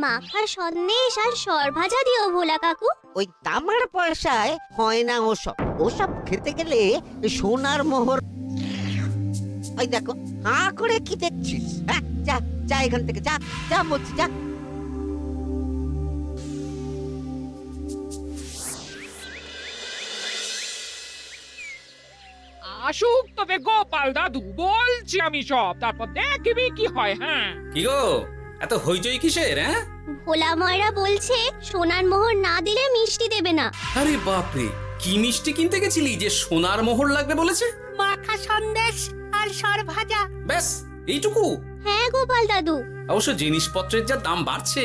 মাখার সন্দেশ আর সরভাজা দিও ভোলা কাকু। ওই তামার পয়সায় হয় না ওসব। ওসব খেতে গেলে সোনার মোহর। ওই দেখো, হাঁ করে কি দেখছিস? হ্যাঁ, যা যা এখান থেকে, যা যা বলছি, যা। আসুক তবে গোপাল দাদু, বলছি আমি সব, তারপর দেখবি কি হয়। হ্যাঁ, কি গো, এত হইচই কিসের? হ্যাঁ, ভোলা ময়রা বলছে সোনার মোহর না দিলে মিষ্টি দেবে না। আরে বাপরে, কি মিষ্টি কিনতে গেছিলি যে সোনার মোহর লাগবে বলেছে? মাখা সন্দেশ আর সরভাজা। ব্যাস এইটুকু? হ্যাঁ গোপাল দাদু। অবশ্য জিনিসপত্রের যা দাম বাড়ছে,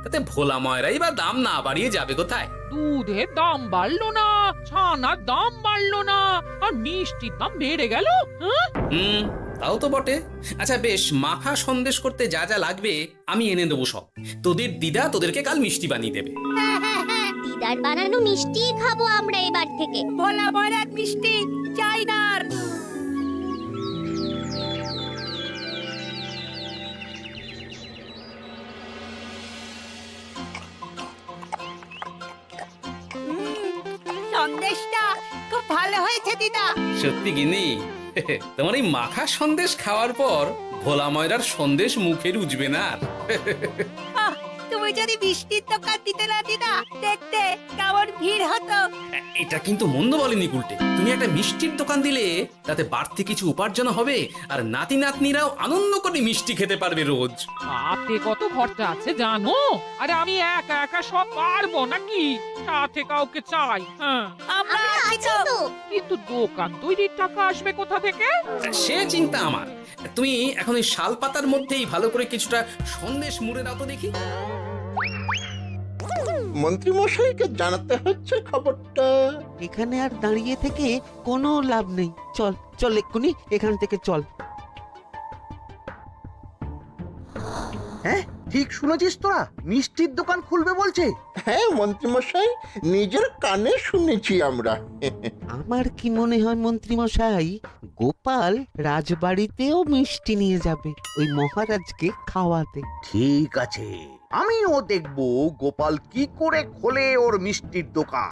তাতে ভোলা ময়রাই বা দাম না বাড়িয়ে যাবে কোথায়? দুধের দাম বাড়লো না, ছানার দাম বাড়লো না, আর মিষ্টির দাম বেড়ে গেল। হ্যাঁ, তাও তো বটে। আচ্ছা বেশ, মাখা সন্দেশ করতে যা যা লাগবে আমি এনে দেবো সব। তোদের দিদা তোদেরকে কাল মিষ্টি বানিয়ে দেবে। দিদার বানানো মিষ্টি খাবো আমরা এবার থেকে। ভোলা ময়রার মিষ্টি চাই না আর। সন্দেশটা খুব ভালো হয়েছে দিদা। সত্যি গিনি, তোমার এই মাখা সন্দেশ খাওয়ার পর ভোলা ময়রার সন্দেশ মুখে রুজবে না আর। আহ, তুমি যদি মিষ্টির দোকান দিতে না দিদা, দেখতে কেমন ভিড় হতো। এটা কিন্তু মন্দ বলেনি গুলটে। তুমি একটা মিষ্টির দোকান দিলে তাতে বাড়তি কিছু উপার্জন হবে, আর নাতি নাতনিরাও আনন্দ করে মিষ্টি খেতে পারবে রোজ। তাতে কত খরচা আছে জানো? আরে আমি একা একা সব পারবো নাকি? সাথে কাউকে চাই। হ্যাঁ, আমরা আমরা আছি আছি তো। তো। কিন্তু দোকান তৈরির টাকা আসবে কোথা থেকে? সে চিন্তা আমার। তুমি এখন ওই শাল পাতার মধ্যেই ভালো করে কিছুটা সন্দেশ মুড়ে দাও তো দেখি। মন্ত্রী মশাইকে জানাতে হচ্ছে খবরটা। এখানে আর দাঁড়িয়ে থেকে কোনো লাভ নেই। চল চল, এক্ষুনি এখান থেকে চল। হ্যাঁ, ঠিক শুনেছিস তোরা? মিষ্টির দোকান খুলবে বলছে। হ্যাঁ মন্ত্রী মশাই, নিজের কানে শুনেছি আমরা। আমার কি মনে হয় মন্ত্রী মশাই, গোপাল রাজবাড়িতেও মিষ্টি নিয়ে যাবে ওই মহারাজকে খাওয়াতে। ঠিক আছে, আমিও দেখবো গোপাল কি করে খোলে ওর মিষ্টির দোকান।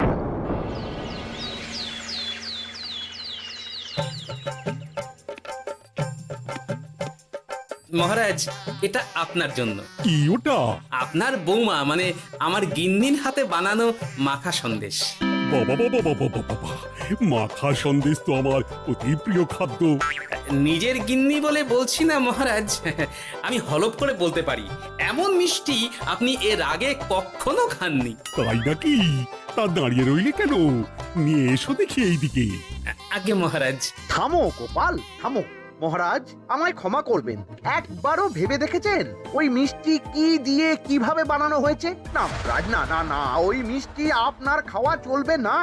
মহারাজ, এটা আপনার জন্য। কি ওটা? আপনার বৌমা মানে আমার গিন্নির হাতে বানানো মাখা সন্দেশ। বাবা বাবা বাবা বাবা বাবা, মাখা সন্দেশ তো আমার অতি প্রিয় খাদ্য। নিজের গিন্নি বলে বলছি না মহারাজ, আমি হলপ করে বলতে পারি এমন মিষ্টি আপনি এর আগে কখনো খাননি। তাই নাকি? তা দাঁড়িয়ে রইলে কেন? নিয়ে এসো দেখি এইদিকে। আগে মহারাজ। থামো গোপাল, থামো। মহারাজ, আমায় ক্ষমা করবেন, একবারও ভেবে দেখেছেন ওই মিষ্টি কি দিয়ে কিভাবে বানানো হয়েছে? না মহারাজ, না না না, ওই মিষ্টি আপনার খাওয়া চলবে না।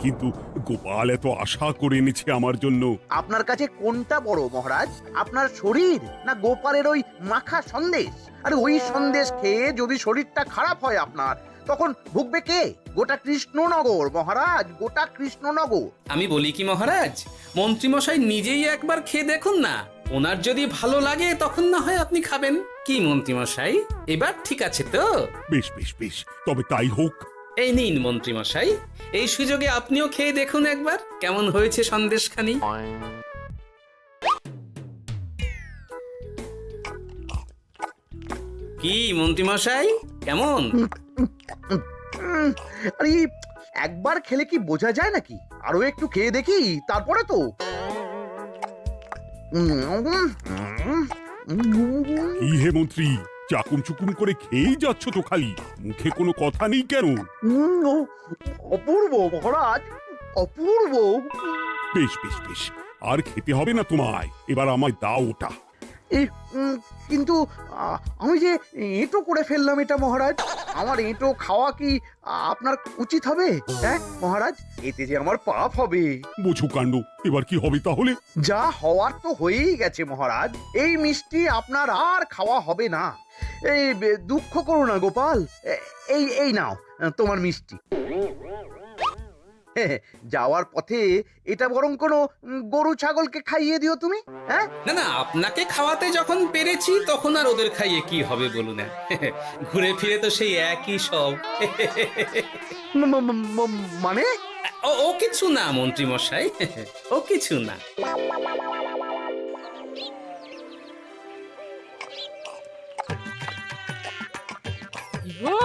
কিন্তু গোপাল এত আশা করে এনেছে আমার জন্য। আপনার কাছে কোনটা বড় মহারাজ, আপনার শরীর না গোপালের ওই মাখা সন্দেশ? আরে ওই সন্দেশ খেয়ে যদি শরীরটা খারাপ হয় আপনার, তখন ভুগবে কে? গোটা কৃষ্ণনগর মহারাজ, গোটা কৃষ্ণনগর। আমি বলি কি মহারাজ, মন্ত্রীমশাই নিজেই একবার খেয়ে দেখুন না। ওনার যদি ভালো লাগে তখন না হয় আপনি খাবেন। কি মন্ত্রীমশাই, এবার ঠিক আছে তো? বেশ বেশ বেশ, তবে তাই হোক। এই নিন মন্ত্রীমশাই, এই সুযোগে আপনিও খেয়ে দেখুন একবার কেমন হয়েছে সন্দেশখানি। কি মন্ত্রীমশাই, কেমন? আরে একবার খেলে কি বোঝা যায় নাকি? আরো একটু খেয়ে দেখি তারপরে তো। কি হে মন্ত্রী, চাকুম চুকুম করে খেয়েই যাচ্ছ তো খালি, মুখে কোনো কথা নেই কেন? অপূর্ব মহারাজ, অপূর্ব। বেশ বেশ বেশ, আর খেতে হবে না তোমায়, এবার আমায় দাও ওটা। কিন্তু আমি যে এঁটো করে ফেললাম এটা মহারাজ, আমার এঁটো খাওয়া কি আপনার উচিত হবে? হ্যাঁ মহারাজ, এতে যে আমার পাপ হবে। বোঝো কাণ্ড, এবার কি হবে তাহলে? যা হওয়ার তো হয়েই গেছে মহারাজ, এই মিষ্টি আপনার আর খাওয়া হবে না। এই দুঃখ করো না গোপাল, এই এই নাও তোমার মিষ্টি। যাওয়ার পথে এটা বরং কোনো গরু ছাগলকে খাইয়ে দিও তুমি। হ্যাঁ, না না, আপনাকে খাওয়াতে যখন পেরেছি তখন আর ওদের খাইয়ে কি হবে বলুন না। ঘুরে ফিরে তো সেই একই সব। মানে ও কিছু না মন্ত্রী মশাই, ও কিছু না। ও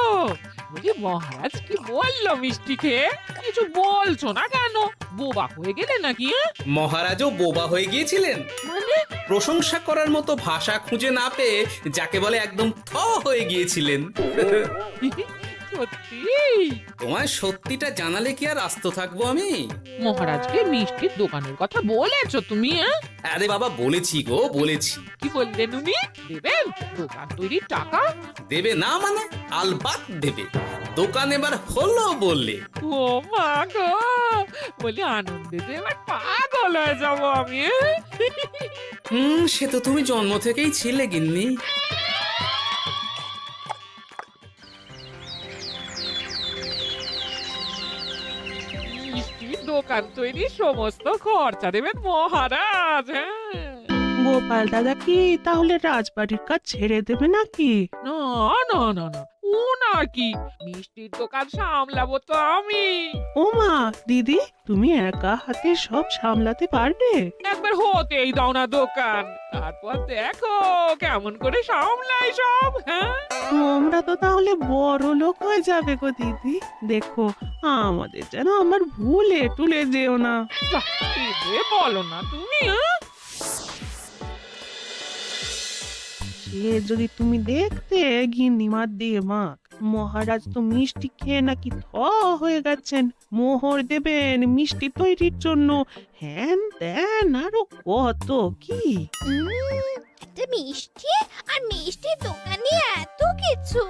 বলি মহারাজ কি বললো মিষ্টি খেয়ে? কিছু বলছো না কেন? বোবা হয়ে গেলে নাকি? মহারাজও বোবা হয়ে গিয়েছিলেন? মানে প্রশংসা করার মতো ভাষা খুঁজে না পেয়ে যাকে বলে একদম থ হয়ে গিয়েছিলেন। সত্যি? তোমার সত্যিটা জানালে কি আর আস্ত থাকবো আমি? মহারাজকে মিষ্টির দোকানের কথা বলেছো তুমি? আরে বাবা, বলেছি গো, বলেছি। কি বললেন উনি? দেবেন দোকান তৈরির টাকা? দেবে না মানে? আলবাত দেবে। দোকান এবার হলো বললে। ও মা গো, বলি আনন্দে যে এবার পাগল হয়ে যাবো আমি। সে তো তুমি জন্ম থেকেই ছিলে গিন্নি। মিষ্টির দোকান তৈরির সমস্ত খরচা দেবেন মহারাজ। হ্যাঁ, গোপাল দাদা কি তাহলে রাজবাড়ির কাজ ছেড়ে দেবে নাকি? না না না না, ও নাকি, মিষ্টির দোকান সামলাবো তো আমি। ওমা দিদি, তুমি একা হাতে সব সামলাতে পারবে? একবার হতেই দাও না দোকান, তারপর দেখো কেমন করে সামলাই সব। হ্যাঁ, তোমরা তো তাহলে বড় লোক হয়ে যাবে গো দিদি। দেখো আমাদের যেন আমার ভুলে টুলে যেও না। বাহ, কি যে বলো না তুমি। হ্যাঁ? সে যদি তুমি দেখতে গিন্নিমার দিয়ে মাক, মহারাজ তো মিষ্টি খেয়ে নাকি থ হয়ে গেছেন। মোহর দেবেন মিষ্টি তৈরির জন্য, হ্যান ত্যান আরো কত কি। একটা মিষ্টি আর মিষ্টির দোকানে এত কিছু।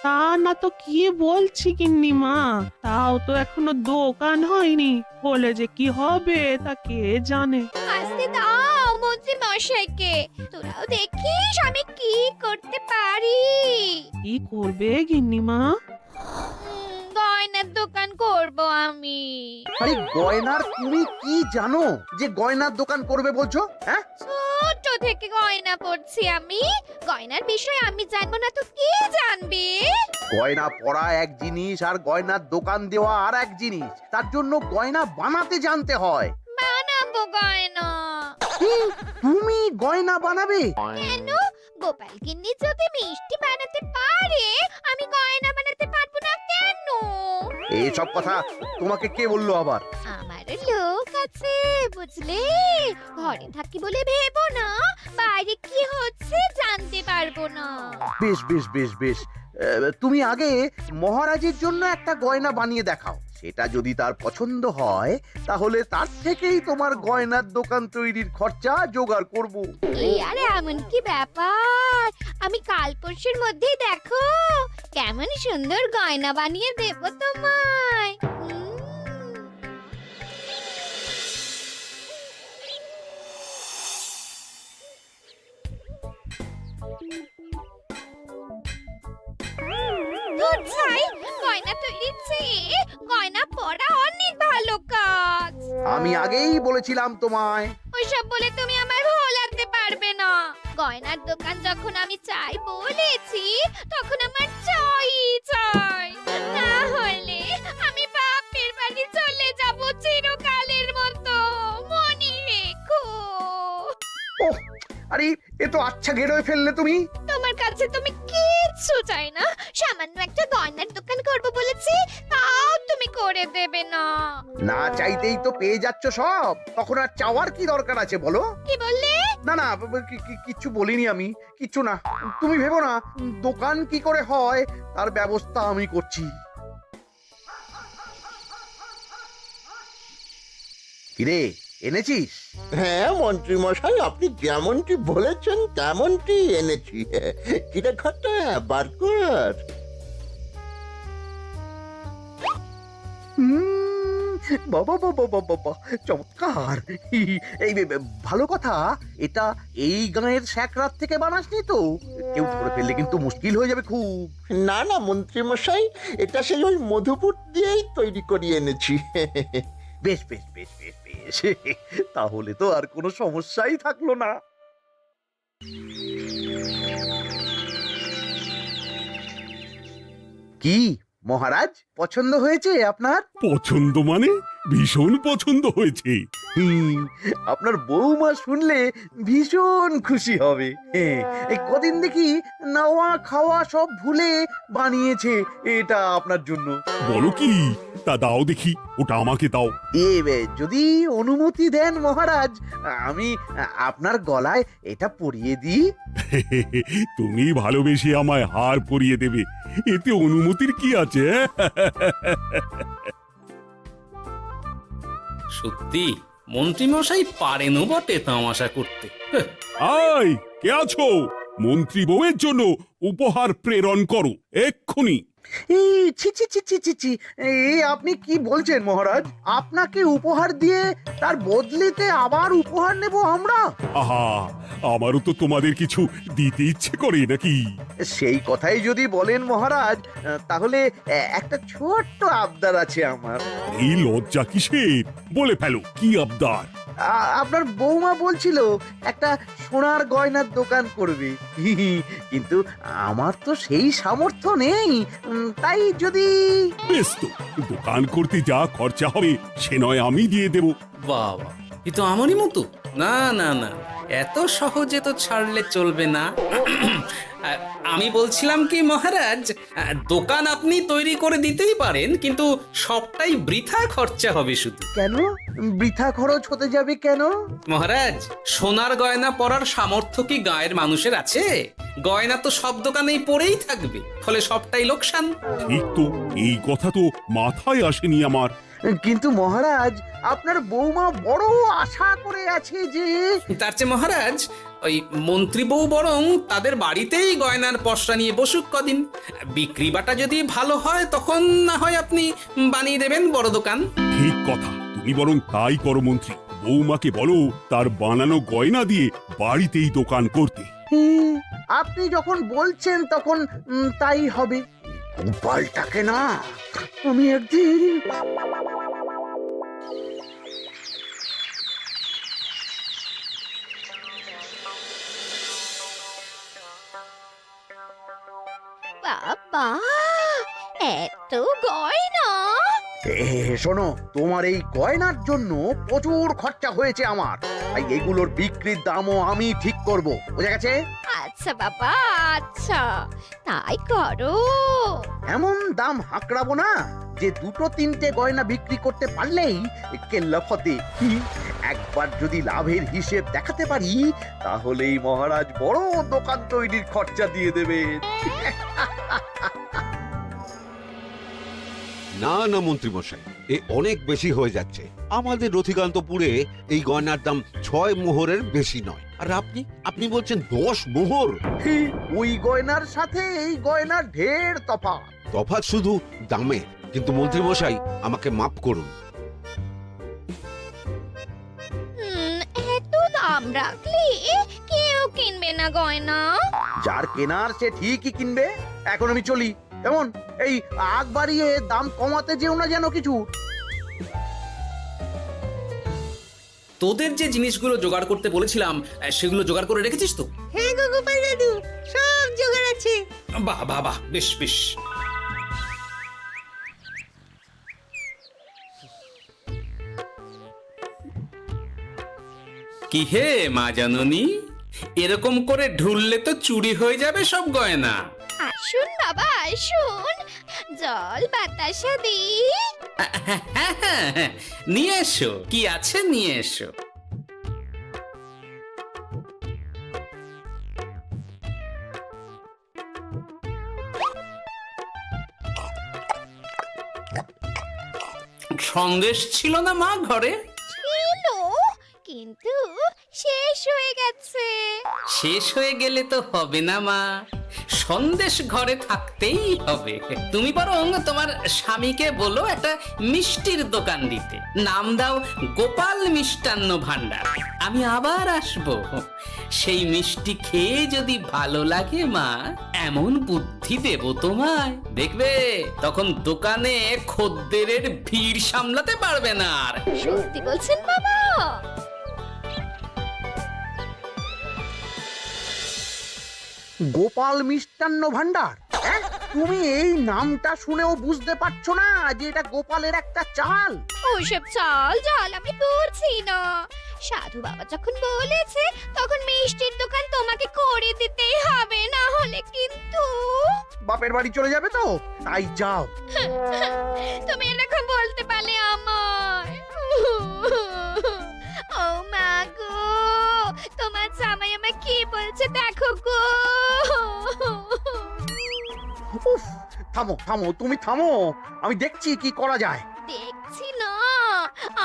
তা না তো কি বলছি গিন্নিমা, তাও তো এখনো দোকান হয়নি, হলে যে কি হবে তা কে জানে। আসতে দাও মন্ত্রী মশাইকে, তোরাও দেখিস আমি কি করতে পারি। কি করবে গিন্নিমা? গয়নার দোকান করব আমি। আরে গয়নার তুমি কি জানো যে গয়নার দোকান করবে বলছো? হ্যাঁ, ছোট থেকে গয়না পড়ছি আমি, গয়নার বিষয় আমি জানবো না তো কে জানবে? গয়না পরা এক জিনিস আর গয়নার দোকান দেওয়া আর এক জিনিস। তার জন্য গয়না বানাতে জানতে হয়। বানাবো গয়না। তুমি গয়না বানাবে? কেন? গোপাল গিন্নি যদি মিষ্টি বানাতে পারে, আমি গয়না বানাতে পারবো না কেন? এইসব কথা তোমাকে কে বললো আবার? আমার লোক আছে বুঝলে, ঘরে থাকি বলে ভেবো না, বাইরে কি হচ্ছে জানতে পারবো না। বেশ বেশ বেশ বেশ, তুমি আগে মহারাজের জন্য একটা গয়না বানিয়ে দেখাও। সেটা যদি তার পছন্দ হয় তাহলে তার থেকেই তোমার গয়নার দোকান তৈরির খরচা জোগাড় করব। এই আরে এমন কি ব্যাপার, আমি কাল পরশুর মধ্যেই দেখো কেমন সুন্দর গয়না বানিয়ে দেব তোমায়। ধুর ছাই, গয়না তৈরির চেয়ে গয়না পরা অনেক ভালো কাজ। আমি আগেই বলেছিলাম তোমায়। ওইসব বলে তুমি আমার ভোলাতে পারবে না। গয়নার দোকান যখন আমি চাই বলেছি, তখন আমার চাই চাই, না হলে আমি বাপের বাড়ি চলে যাব চিরকালের মতো, মনে রেখো। ওহ, আরে এ তো আচ্ছা গেরোয় ফেললে তুমি। তোমার কাছে তুমি কিচ্ছু চাই না, সামান্য একটা গয়নার দোকান করব বলেছি, তাও তুমি করে দেবে না। না চাইতেই তো পেয়ে যাচ্ছ সব, তখন আর চাওয়ার কি দরকার আছে বলো? কি বললে? না না, কিচ্ছু বলিনি আমি, কিচ্ছু না। তুমি ভেবো না, দোকান কি করে হয় তার ব্যবস্থা আমি করছি। কিরে, এনেছিস? হ্যাঁ মন্ত্রী মশাই, আপনি যেমনটি বলেছেন তেমনটি এনেছি। কিরে ঘটা, বার কর। বাবা বাবা বাবা বাবা, চমৎকার। এই ভালো কথা, এটা এই গাঁয়ের স্যাকরাত থেকে বানাসনি তো? কেউ ধরে ফেললে কিন্তু মুশকিল হয়ে যাবে খুব। না না মন্ত্রী মশাই, এটা সেই ওই মধুপুর দিয়েই তৈরি করিয়ে এনেছি। বেশ বেশ বেশ বেশ বেশ, তাহলে তো আর কোনো সমস্যাই থাকলো না। কি মহারাজ, পছন্দ হয়েছে আপনার? পছন্দ মানে ভীষণ পছন্দ হয়েছে। আপনার বৌমা শুনলে ভীষণ খুশি হবে। এই কদিন দেখি নাওয়া খাওয়া সব ভুলে বানিয়েছে এটা আপনার জন্য। বলো কি, তা দাও দেখি, ওটা আমাকে দাও। যদি অনুমতি দেন মহারাজ, আমি আপনার গলায় এটা পরিয়ে দিই। তুমি ভালোবেসে আমায় হার পরিয়ে দেবে, এতে অনুমতির কি আছে? সত্যি মন্ত্রী মশাই পারেনও বটে তামাশা করতে। আয়, কে আছো? মন্ত্রী বউয়ের জন্য উপহার প্রেরণ করো এক্ষুনি। এই ছি ছি ছি ছি ছি ছি, এই আপনি কি বলছেন মহারাজ? আপনাকে উপহার দিয়ে তার বদলেতে আবার উপহার নেব আমরা? আহা, আমারও তো তোমাদের কিছু দিতে ইচ্ছে করে নাকি? সেই কথাই যদি বলেন মহারাজ, তাহলে একটা ছোট্ট আবদার আছে আমার। এই লজ্জা কিসের? বলে ফেলো, কি আবদার? আপনার বৌমা বলছিল একটা সোনার গয়নার দোকান করবে, কিন্তু আমার তো সেই সামর্থ্য নেই। তাই যদি... বেশ তো, দোকান করতে যা খরচা হবে সে নয় আমি দিয়ে দেব। বাবা, এ তো আমারই মতো। না না না, এত সহজে তো ছাড়লে চলবে না। আমি বলছিলাম কি মহারাজ, দোকান আপনি তৈরি করে দিতেই পারেন, কিন্তু সবটাই বৃথা খরচা হবে শুধু। কেন বৃথা খরচ হতে যাবে কেন? মহারাজ, সোনার গয়না পরার সামর্থ্য কি গায়ের মানুষের আছে? গয়না তো সব দোকানেই পড়েই থাকবে, ফলে সবটাই লোকসান। ঠিক তো, এই কথা তো মাথায় আসেনি আমার। কিন্তু মহারাজ, আপনার বৌমা বড় আশা করে আছে যে... তার চেয়ে মহারাজ, ওই মন্ত্রী বউ বরং তাদের বাড়িতেই গয়নার পসরা নিয়ে বসুক কদিন। বিক্রি বাটা যদি ভালো হয় তখন না হয় আপনি বানিয়ে দেবেন বড় দোকান। ঠিক কথা, তুমি বরং তাই করো মন্ত্রী। বৌমাকে বলো তার বানানো গয়না দিয়ে বাড়িতেই দোকান করতে। আপনি যখন বলছেন তখন তাই হবে। গোপালটাকে না আমি একদিন... বাবা, এত গয়না! শোনো, তোমার এই গয়নার জন্য প্রচুর খরচা হয়েছে আমার, তাই এগুলোর বিক্রির দামও আমি ঠিক করব, বুঝা গেছে? আচ্ছা বাবা, আচ্ছা, তাই করো। এমন দাম হাঁকড়াবো না যে দুটো তিনটে গয়না বিক্রি করতে পারলেই কেল্লা ফতে। একবার যদি লাভের হিসেব দেখাতে পারি, তাহলেই মহারাজ বড় দোকান তৈরির খরচা দিয়ে দেবেন। না না মন্ত্রী মশাই, এ অনেক বেশি হয়ে যাচ্ছে। আমাদের রথিকান্তপুরে এই গয়নার দাম 6 মোহরের বেশি নয়, আর আপনি আপনি বলছেন 10 মোহর। ওই গয়নার সাথে এই গয়নার ঢের তফাৎ। তফাৎ শুধু দামে। কিন্তু মন্ত্রী মশাই, আমাকে মাফ করুন। এত দাম রাখলে কেউ কিনবে না গয়না। যার কেনার সে ঠিকই কিনবে। এখন আমি চলি। কেমন, এই আগ বাড়িয়ে দাম কমাতে যেও না যেন কিছু। তোদের যে জিনিসগুলো জোগাড় করতে বলেছিলাম সেগুলো জোগাড় করে রেখেছিস তো? হ্যাঁ গো গোপাল দাদু, সব জোগাড় আছে। বাহ বাহ বাহ, বেশ বেশ। কি হে মা জাননী, এরকম করে ঢুললে তো চুরি হয়ে যাবে সব গয়না। আসুন বাবা, আসুন, জল বাতাসা দি। নিয়ে এসো, কি আছে নিয়ে এসো। সন্দেশ ছিল না মা ঘরে? ছিল, কিন্তু শেষ হয়ে গেছে। শেষ হয়ে গেলে তো হবে না মা, সন্দেশ ঘরে থাকতেই হবে। তুমি বরং তোমার স্বামীকে বলো একটা মিষ্টির দোকান দিতে, নাম দাও গোপাল মিষ্টান্ন ভান্ডার। আমি আবার আসবো, সেই মিষ্টি খেয়ে যদি ভালো লাগে মা, এমন বুদ্ধি দেব তোমায়, দেখবে তখন দোকানে খদ্দেরের ভিড় সামলাতে পারবে না আর। সত্যি বলছেন বাবা? গোপাল মিষ্টান্ন ভান্ডার, হ্যাঁ? তুমি এই নামটা শুনেও বুঝতে পারছো না যে এটা গোপালের একটা চাল? ওইসব চাল জাল আমি বুঝছি না। সাধু বাবা যখন বলেছে তখন মিষ্টির দোকান তোমাকে করে দিতেই হবে, না হলে কিন্তু বাপের বাড়ি চলে যাবে তো, তাই যাও। তুমি এরকম বলতে পারলে আমায়। ও মা গো, তোমার জামাই আমায় কি বলছে দেখো গো। উফ, থামো থামো, তুমি থামো, আমি দেখছি কি করা যায়। দেখছি না,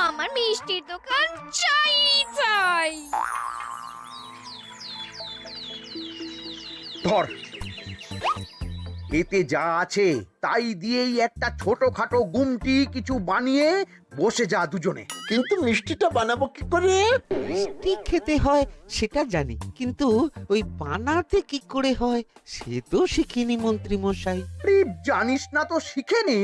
আমার মিষ্টির দোকান চাই চাই। ধর, এতে যা আছে তাই দিয়েই একটা ছোটখাটো গুমটি কিছু বানিয়ে বসে যা দুজনে। কিন্তু মিষ্টিটা বানাবো কি করে? মিষ্টি খেতে হয় সেটা জানি, কিন্তু ওই বানাতে কি করে হয় সে তো শিখিনি মন্ত্রী মশাই। আরে, জানিস না তো শিখে নে।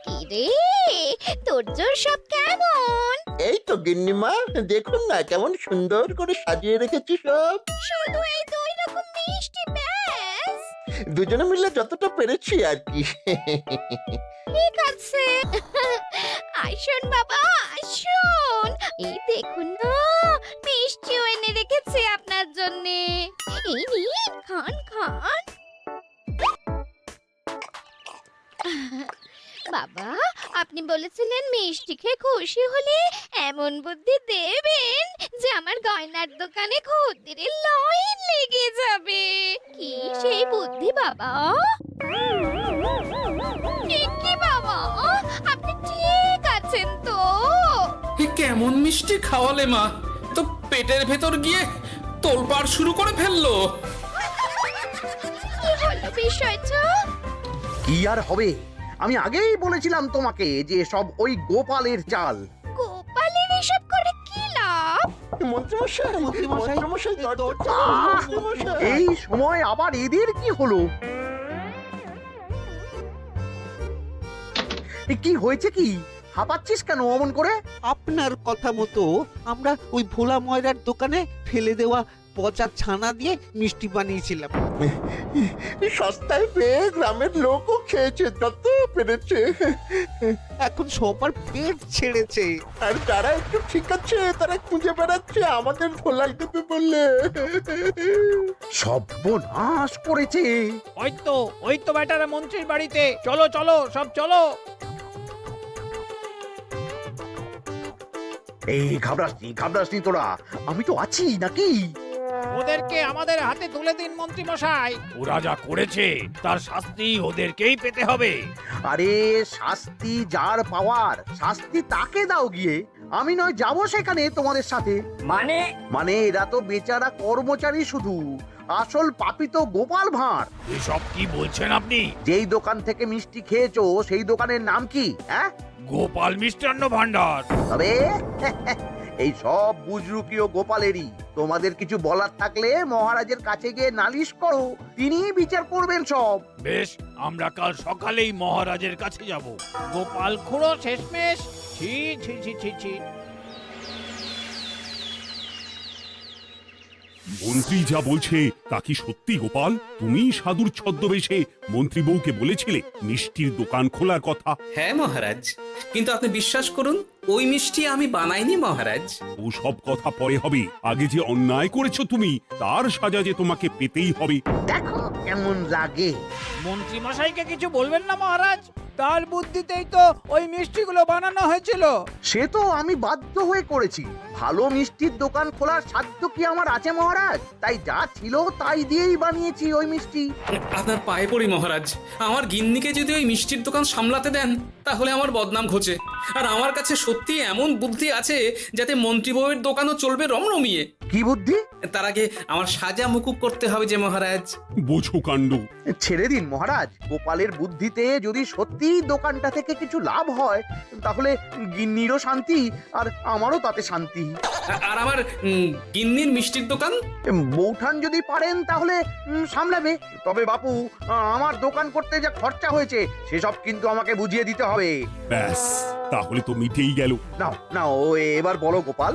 কি রে, তোর জোর সব কেমন? এই তো গিন্নিমা, দেখুন না কেমন সুন্দর করে সাজিয়ে রেখেছি সব। শুধু এই দুই রকম মিষ্টি ব্যাস? দুজনে মিলে যতটা পেরেছি আর কি। ঠিক আছে। আসুন বাবা আসুন, এই দেখুন না মিষ্টিও এনে রেখেছে আপনার জন্যে। এই নিন, খান খান। বাবা, আপনি বলেছিলেন মিষ্টি খেয়ে খুশি হলে এমন বুদ্ধি দেবেন যে আমার গয়নার দোকানে খদ্দেরের লাইন লেগে যাবে। কি সেই বুদ্ধি বাবা? কি বাবা, আপনি ঠিক আছেন তো? এ কেমন মিষ্টি খাওয়ালে মা, তো পেটের ভেতর গিয়ে তোলপাড় শুরু করে ফেললো। কি হলো বিষয়টা? কি আর হবে, আমি আগেই বলেছিলাম তোমাকে যে সব ওই গোপালের চাল। গোপালের এসব করে কি লাভ? মন্ত্রীমশাই, মন্ত্রীমশাই, মন্ত্রীমশাই, দরজা আহ! খুলুন, মন্ত্রীমশাই। এই সময় আবার এদের কি হলো? এ কি হয়েছে কি? হাঁপাচ্ছিস কেন অমন করে? আপনার কথা মতো আমরা ওই ভোলা ময়রার দোকানে ফেলে দেওয়া পচা ছানা দিয়ে মিষ্টি বানিয়েছিলাম। সস্তায় পেয়ে গ্রামের লোকও খেয়েছে যত পেরেছে। এখন সবার পেট ছেড়েছে। আর যারা একটু ঠিক আছে তারা খুঁজে বেড়াচ্ছে আমাদের ধোলাই দেবে বললে। সর্বনাশ করেছে। ওই তো বেটারা মন্ত্রীর বাড়িতে, চলো চলো সব চলো। এই ঘাবড়াসনি তোরা, আমি তো আছি নাকি? ওদেরকে আমাদের হাতে তুলে দিন মন্ত্রী মশাই। ওরা যা করেছে তার শাস্তি ওদেরকেই পেতে হবে। আরে, শাস্তি যার পাওয়ার শাস্তি তাকে দাও গিয়ে, আমি নয় যাবো সেখানে তোমাদের সাথে। মানে এরা তো বেচারা কর্মচারী শুধু, আসল পাপী তো গোপাল ভাঁড়। এসব কি বলছেন আপনি? যেই দোকান থেকে মিষ্টি খেয়েছো সেই দোকানের নাম কি? হ্যাঁ, গোপাল মিষ্টান্ন ভান্ডার। তবে এই সব বুজরুকিও গোপালেরই। তোমাদের কিছু বলার থাকলে মহারাজের কাছে গিয়ে নালিশ করো, তিনিই বিচার করবেন সব। বেশ, আমরা কাল সকালেই মহারাজের কাছে যাব। গোপাল খুড়ো শেষমেশ। ছি ছি ছি ছি ছি। মন্ত্রী যা বলছে তা কি সত্যি গোপাল? তুমি সাধুর ছদ্মবেশে মন্ত্রী বউকে বলেছিলে মিষ্টির দোকান খোলার কথা? হ্যাঁ মহারাজ, কিন্তু আপনি বিশ্বাস করুন ওই মিষ্টি আমি বানাইনি মহারাজ। ও সব কথা পরে হবে, আগে যে অন্যায় করেছো তুমি তার সাজা যে তোমাকে পেতেই হবে। দেখো কেমন লাগে। মন্ত্রী মশাইকে কিছু বলবেন না মহারাজ, তার বুদ্ধিতেই তো ওই মিষ্টিগুলো বানানো হয়েছিল। সে তো আমি বাধ্য হয়ে করেছি। ভালো মিষ্টির দোকান খোলার সাধ্য কি আমার আছে মহারাজ? তাই যা ছিল তাই দিয়েই বানিয়েছি ওই মিষ্টি। আপনার পায়ে পড়ি মহারাজ, আমার গিন্নিকে যদি ওই মিষ্টির দোকান সামলাতে দেন তাহলে আমার বদনাম ঘোচে। আর আমার কাছে সত্যি এমন বুদ্ধি আছে যাতে মন্ত্রী বউয়ের দোকানও চলবে রমরমিয়ে। কি বুদ্ধি? তার আগে আমার সাজা মুকুব করতে হবে যে মহারাজ। বোঝো কাণ্ড। ছেড়ে দিন মহারাজ, গোপালের বুদ্ধিতে যদি সত্যি দোকানটা থেকে কিছু লাভ হয় তাহলে গিন্নিরও শান্তি আর আমারও তাতে শান্তি। আর আমার গিন্নির মিষ্টির দোকান বৌঠান যদি পারেন তাহলে সামলাবে। তবে বাপু, আমার দোকান করতে যা খরচা হয়েছে সেসব কিন্তু আমাকে বুঝিয়ে দিতে হবে। ব্যাস, তাহলে তো মিটেই গেল। নাও নাও, এবার বলো গোপাল,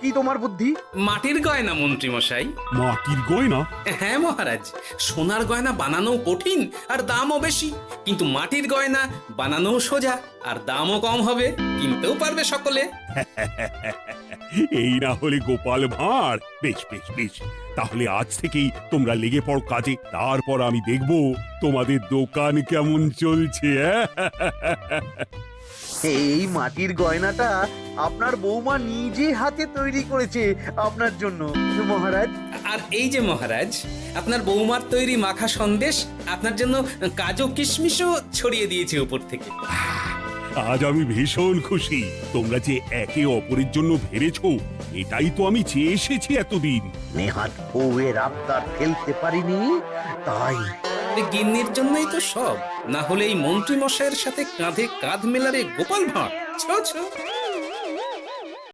কি তোমার বুদ্ধি? মাটির গয়না মন্ত্রী মশাই। মাটির গয়না? হ্যাঁ মহারাজ, সোনার গয়না বানানো কঠিন আর দামও বেশি, কিন্তু মাটির গয়না বানানো সোজা আর দামও কম হবে, কিনতেও পারবে সকলে। এই না হলে গোপাল ভাঁড়। বেশ বেশ বেশ, তাহলে আজ থেকেই তোমরা লেগে পড়ো কাজে, তারপর আমি দেখব তোমাদের দোকান কেমন চলছে। এই মাটির গয়নাটা আপনার বৌমা নিজে হাতে তৈরি করেছে আপনার জন্য মহারাজ। আর এই যে মহারাজ, আপনার বৌমার তৈরি মাখা সন্দেশ আপনার জন্য কাজু কিশমিশও ছড়িয়ে দিয়েছে উপর থেকে। আজ আমি ভীষণ খুশি। তোমরা যে একে অপরের জন্য ভেবেছো, এটাই তো আমি চেয়ে এসেছি এতদিন। নেহাত বউয়ের আবদার ফেলতে পারিনি, তাই গিন্নির জন্যই তো সব, না হলে এই মন্ত্রী মশাইয়ের সাথে কাঁধে কাঁধ মেলারে গোপাল ভাঁড়। ছো ছো।